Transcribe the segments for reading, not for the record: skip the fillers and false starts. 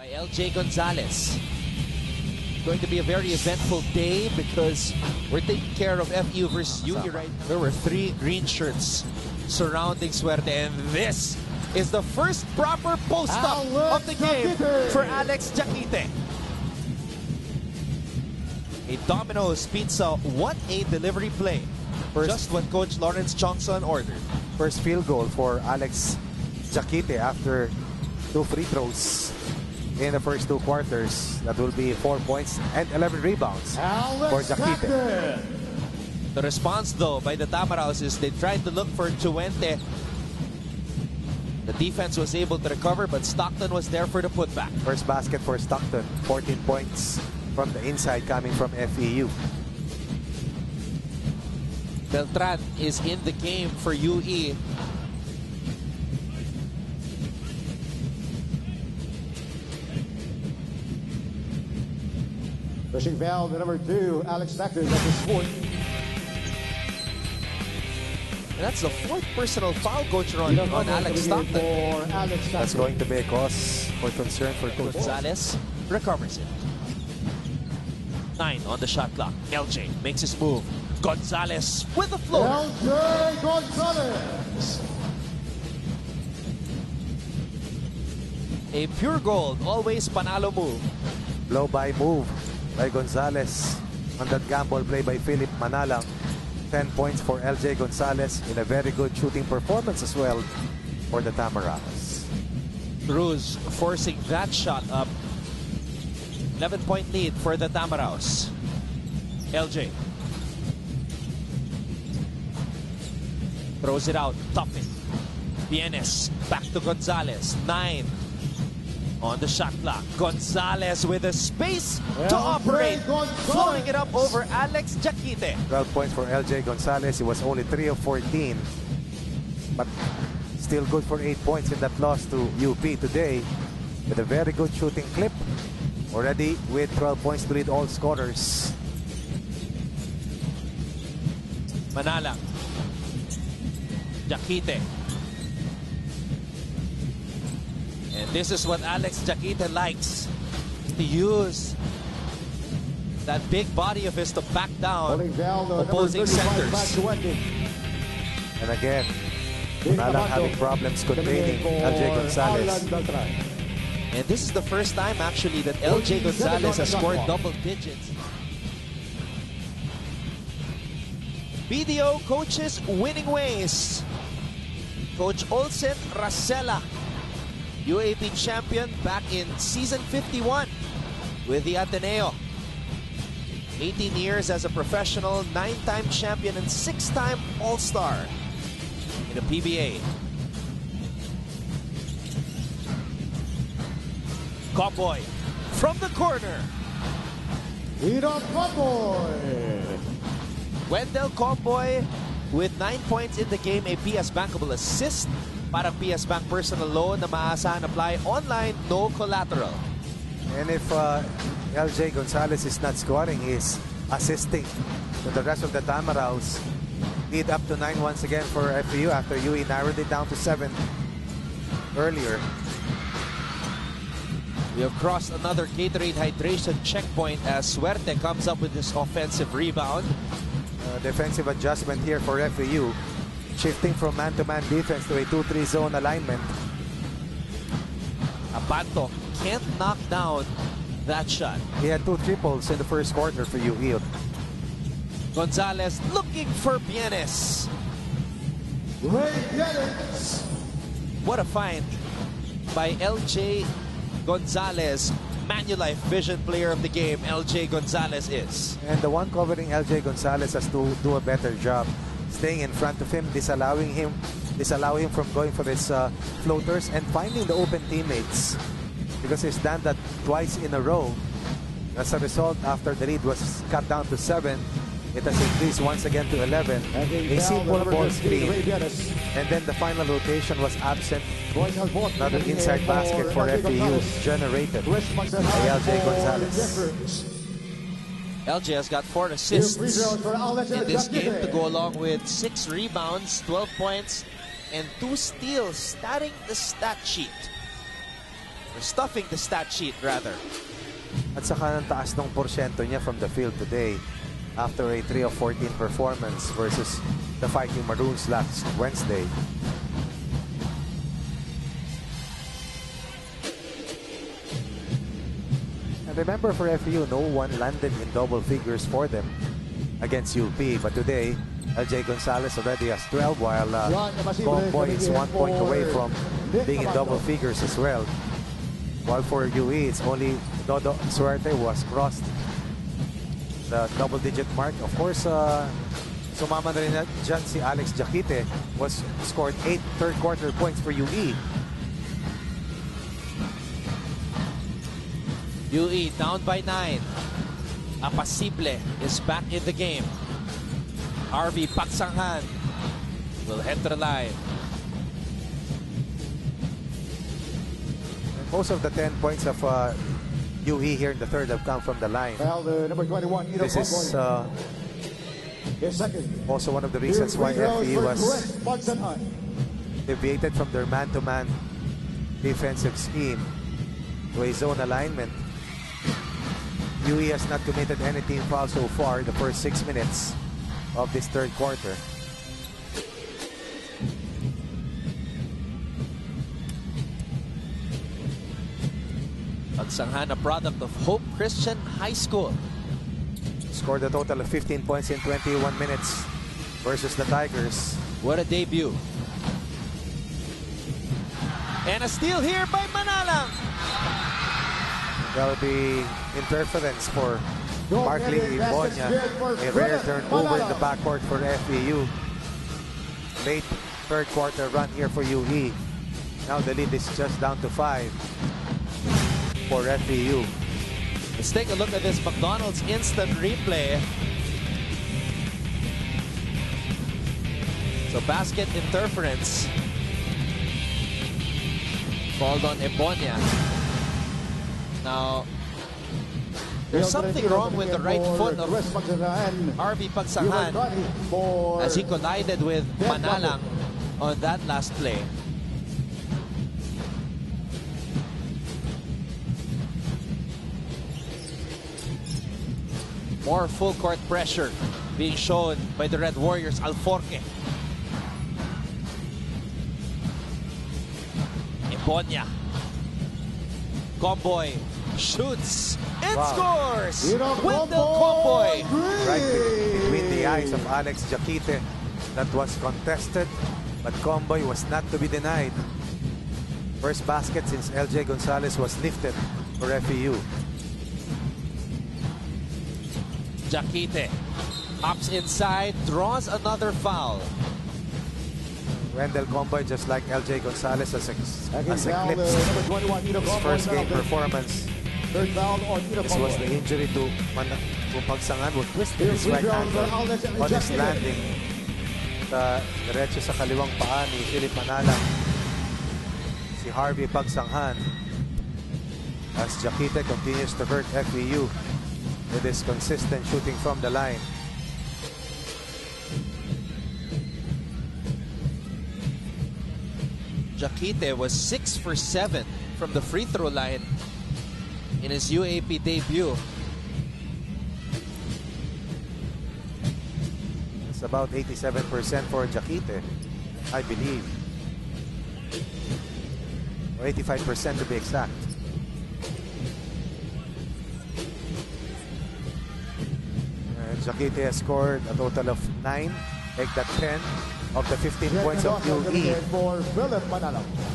by LJ Gonzalez. Going to be a very eventful day because we're taking care of FEU versus UE right now. There were 3 green shirts surrounding Suerte, and this is the first proper post-up of the game for Alex Jaquite. A Domino's Pizza, what a delivery play. Just what Coach Lawrence Chongson ordered. First field goal for Alex Jaquite after 2 free throws in the first 2 quarters. That will be 4 points and 11 rebounds for Jaquite. The response, though, by the Tamaraos is they tried to look for Chuente. The defense was able to recover, but Stockton was there for the putback. First basket for Stockton, 14 points from the inside coming from FEU. Beltran is in the game for UE. Pushing foul, the number 2, Alex Factor, that's his 4th. And that's the 4th personal foul, Coach Ron, on Alex Stockton. That's going to be a cause for concern for Coach Gonzalez recovers it. 9 on the shot clock. LJ makes his move. Gonzalez with the floor. LJ Gonzalez. A pure gold, always panalo move. Blow-by move by Gonzalez on that gamble play by Philip Manalang. 10 points for LJ Gonzalez in a very good shooting performance as well for the Tamaraos. Cruz forcing that shot up. 11-point lead for the Tamaraos. LJ throws it out, Toppin. Bienes back to Gonzalez. 9 on the shot clock. Gonzalez with the space to operate, flowing it up over Alex Jaquite. 12 points for LJ Gonzalez. He was only 3 of 14, but still good for 8 points in that loss to UP today, with a very good shooting clip. Already with 12 points to lead all scorers. Manala. Jaquite. And this is what Alex Jaquite likes, to use that big body of his to back down opposing centers. And again, Manalang having problems containing LJ Gonzalez. And this is the first time actually that LJ Gonzalez has scored double digits. BDO coaches winning ways. Coach Olsen Rasela, UAAP champion back in season 51 with the Ateneo. 18 years as a professional, 9-time champion and 6-time All-Star in the PBA. Comboy from the corner. Wendell Comboy. Wendell Comboy with 9 points in the game, a PS bankable assist. Parang PS Bank personal loan na maasahan apply online, no collateral. And if LJ Gonzalez is not scoring, he's assisting to the rest of the Tamaraos. Lead up to 9 once again for FEU after UE narrowed it down to 7 earlier. We have crossed another Gatorade hydration checkpoint as Suerte comes up with this offensive rebound. Defensive adjustment here for FEU. Shifting from man-to-man defense to a 2-3 zone alignment. Abanto can't knock down that shot. He had 2 triples in the first quarter for UE. Gonzalez looking for Bienes. What a find by LJ Gonzalez. Manulife Vision Player of the game, LJ Gonzalez is. And the one covering LJ Gonzalez has to do a better job staying in front of him, disallowing him from going for his floaters and finding the open teammates, because he's done that twice in a row. As a result, after the lead was cut down to 7, it has increased once again to 11. A simple ball screen, and then the final rotation was absent. Another inside basket for FEU generated by LJ Gonzalez. LJ has got 4 assists in this game to go along with 6 rebounds, 12 points, and 2 steals, starting the stat sheet. Or stuffing the stat sheet, rather. At saka ng taas ng porsyento niya from the field today after a 3 of 14 performance versus the Fighting Maroons last Wednesday. And remember, for FEU, no one landed in double figures for them against UP. But today, LJ Gonzalez already has 12, while Comboy is 1 point away from being in double figures as well. While for UE, it's only Dodo Suerte who has crossed the double-digit mark. Of course, sumama na rin dyan si Alex Jaquite, was scored 8 third-quarter points for UE. UE down by 9. Apasible is back in the game. Harvey Pagsanghan will head to the line. Most of the 10 points of UE here in the third have come from the line. Well, the number 21, This is his second. also one of the reasons why FEU was deviated from their man-to-man defensive scheme to a zone alignment. UE has not committed any team foul so far in the first 6 minutes of this third quarter. Pagsanghan, a product of Hope Christian High School. Scored a total of 15 points in 21 minutes versus the Tigers. What a debut. And a steal here by Manalang. That will be interference for Markley Ibonya. A rare turnover in the backcourt for FEU. Late third quarter run here for UE. Now the lead is just down to 5 for FEU. Let's take a look at this McDonald's instant replay. So basket interference called on Ibonya. Now, there's something wrong with the right foot of Harvey Pagsanghan as he collided with Manalang on that last play. More full court pressure being shown by the Red Warriors. Alforque. Ibonya. Comboy shoots and scores! Wendell Comboy. Right between the eyes of Alex Jaquite. That was contested, but Comboy was not to be denied. First basket since LJ Gonzalez was lifted for FEU. Jaquite hops inside, draws another foul. Wendell Comboy, just like LJ Gonzalez, has eclipsed his first game performance. This was the injury to Pagsanghan, who twisted his right ankle on his landing. Diretso sa kaliwang paa ni Philip Manalang, si Harvey Pagsanghan, as Jaquite continues to hurt FEU with his consistent shooting from the line. Jaquite was 6 for 7 from the free throw line in his UAAP debut. It's about 87% for Jaquite, I believe. Or 85% to be exact. Jaquite has scored a total of 9, make that 10 of the 15 points of UE,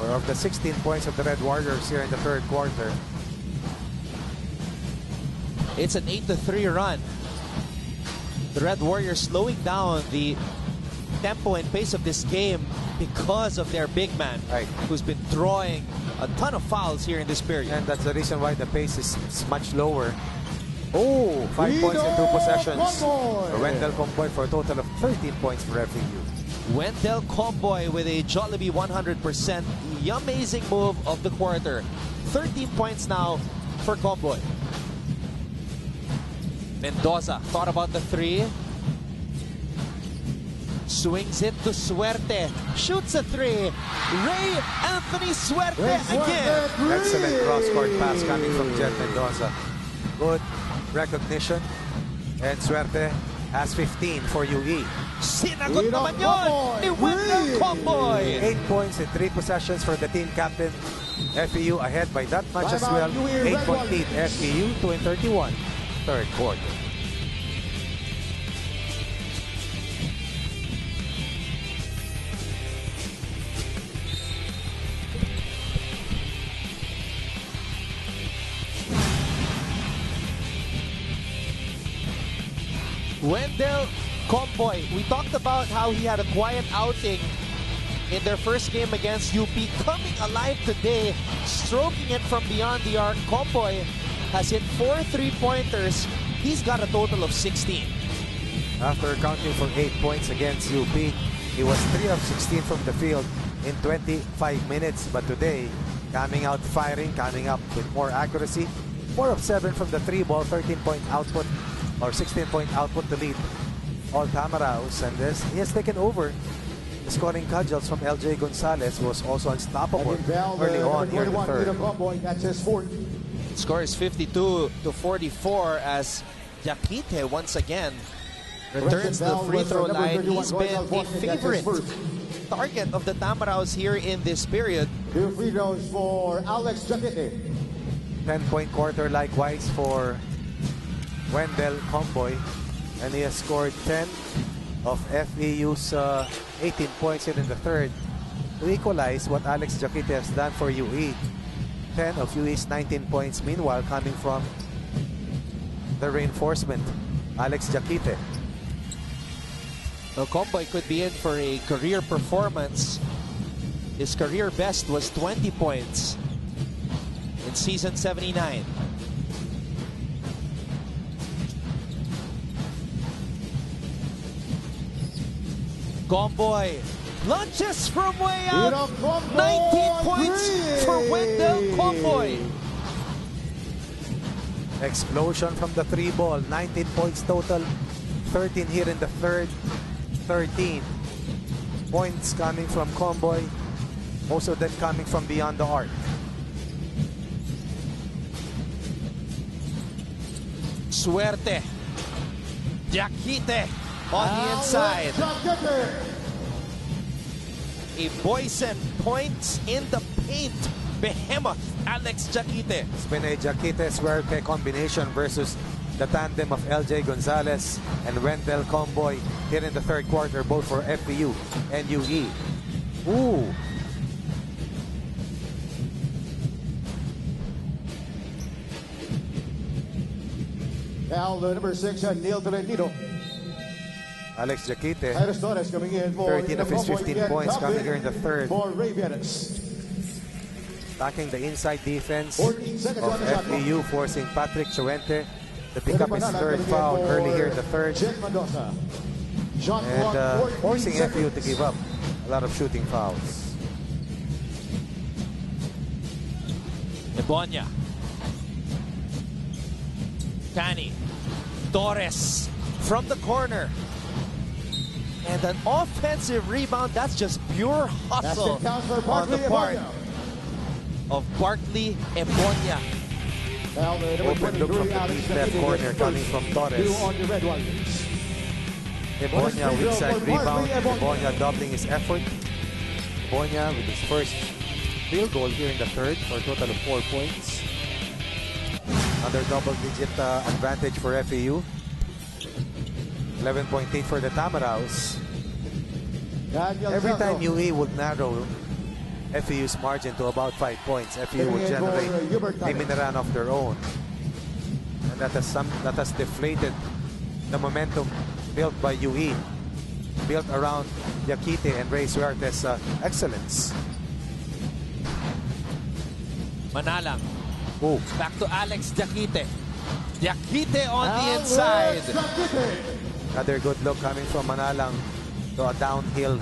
or of the 16 points of the Red Warriors here in the third quarter. It's an 8-3 run. The Red Warriors slowing down the tempo and pace of this game because of their big man, who's been drawing a ton of fouls here in this period. And that's the reason why the pace is much lower. Oh, 5 points in 2 possessions for Wendell Comboy for a total of 13 points for FEU. Wendell Comboy with a Jollibee 100%. The amazing move of the quarter. 13 points now for Comboy. Mendoza thought about the three. Swings it to Suerte. Shoots a three. Ray Anthony Suerte again. Excellent cross-court pass coming from Jet Mendoza. Good recognition. And Suerte has 15 for UE. Sinagot naman yun ni Wendell Comboy. 8 points in 3 possessions for the team captain. FEU ahead by that much as well. 8-point lead FEU, 2-31, third quarter. Wendell Comboy, we talked about how he had a quiet outing in their first game against UP. Coming alive today, stroking it from beyond the arc. Comboy has hit 4 3-pointers. He's got a total of 16. After accounting for 8 points against UP, he was 3 of 16 from the field in 25 minutes. But today, coming out firing, coming up with more accuracy. 4 of 7 from the 3-ball, 13-point output or 16-point output to lead all Tamaraos. And this, he has taken over the scoring cudgels from LJ Gonzalez, who was also unstoppable early on here in the third. Score is 52-44 as Jakite once again returns to the free throw line. He's been a favorite target of the Tamaraos here in this period. 2 free throws for Alex Jakite. 10-point quarter likewise for Wendell Comboy, and he has scored 10 of FEU's 18 points in the third to equalize what Alex Jakite has done for UE. 10 of UE's 19 points, meanwhile, coming from the reinforcement, Alex Jakite. Well, Comboy could be in for a career performance. His career best was 20 points in season 79. Comboy launches from way out. 19 points for Wendell Comboy. Explosion from the 3-ball. 19 points total. 13 here in the third. 13 points coming from Comboy. Most of them coming from beyond the arc. Suerte. Jakite on the inside. A Boysen points in the paint. Behemoth Alex Jakite. It's been a Jakite-Suerte combination versus the tandem of LJ Gonzalez and Wendell Comboy here in the third quarter, both for FEU and UE. Ooh. Foul number 6, Neil Tolentino. Alex Jakite, Iris Torres coming in for 13 of his 15 points coming here in the third. For Ravens. Attacking the inside defense 14 seconds of on the shot clock. FEU, forcing Patrick Chuente to pick up his third foul early here in the third. Jet Mendoza. Shot And clock, 14 forcing FEU to seconds. give up a lot of shooting fouls. Ebonia. Cani. Torres from the corner. And an offensive rebound. That's just pure hustle on the part of Bartley Ebonia. Foul number Open look 23, from the Alex deep left Jakite. corner coming from Torres. 2 on the Red Warriors. Ebonia weak side rebound. Ebonia doubling his effort. Ebonia with his first field goal here in the third for a total of 4 points. Another double-digit advantage for FEU. 11-point lead for the Tamaraos. Every time UE would narrow FEU's margin to about 5 points, FEU would generate a mini-run of their own. And that has deflated the momentum built by UE, built around Jakite and Ray Suerte's excellence. Manalang. Ooh. Back to Alex Jakite. Jakite on the inside. Another good look coming from Manalang to a downhill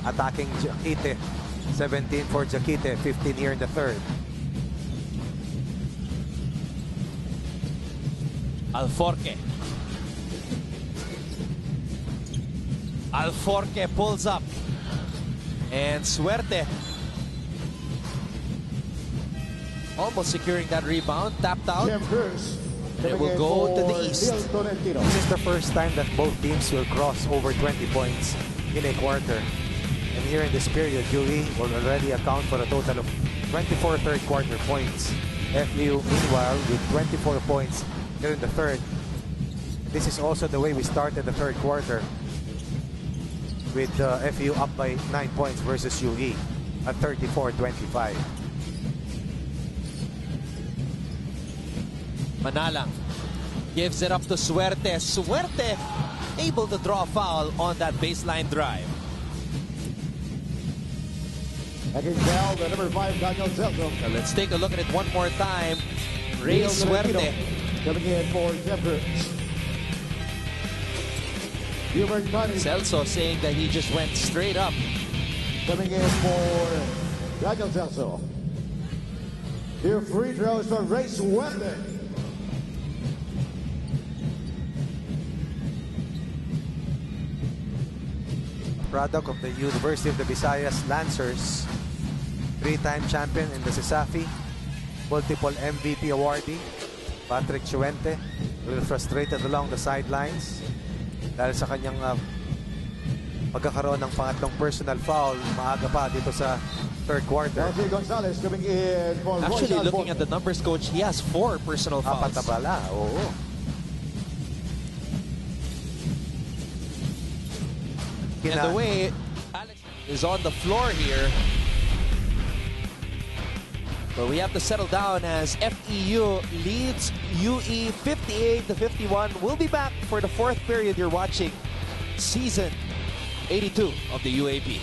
attacking Jakite. 17 for Jakite, 15 here in the third. Alforque. Alforque pulls up. And Suerte almost securing that rebound. Tapped out. Jeff Cruz. It will go to the east. This is the first time that both teams will cross over 20 points in a quarter. And here in this period, UE will already account for a total of 24 third quarter points. FEU, meanwhile, with 24 points here in the third. This is also the way we started the third quarter, with FEU up by 9 points versus UE at 34-25. Manalang gives it up to Suerte. Suerte able to draw a foul on that baseline drive. Again, foul, the number 5, Daniel Celso. Now let's take a look at it one more time. Ray Suerte. Coming in for Jeff Cruz. Hubert Connie Celso saying that he just went straight up. coming in for Daniel Celso. Here free throws for Ray Suerte. Product of the University of the Visayas Lancers, 3-time champion in the CISAFI, multiple MVP awardee, Patrick Chuente, a little frustrated along the sidelines dahil sa kanyang pagkakaroon ng pangatlong personal foul maaga pa dito sa third quarter. Jose Gonzalez coming in for Actually, Royce looking at the numbers, coach, he has 4 personal Apat na fouls. bala, oo. And the way Alex is on the floor here, but we have to settle down as FEU leads UE 58-51. We'll be back for the fourth period. You're watching season 82 of the UAAP.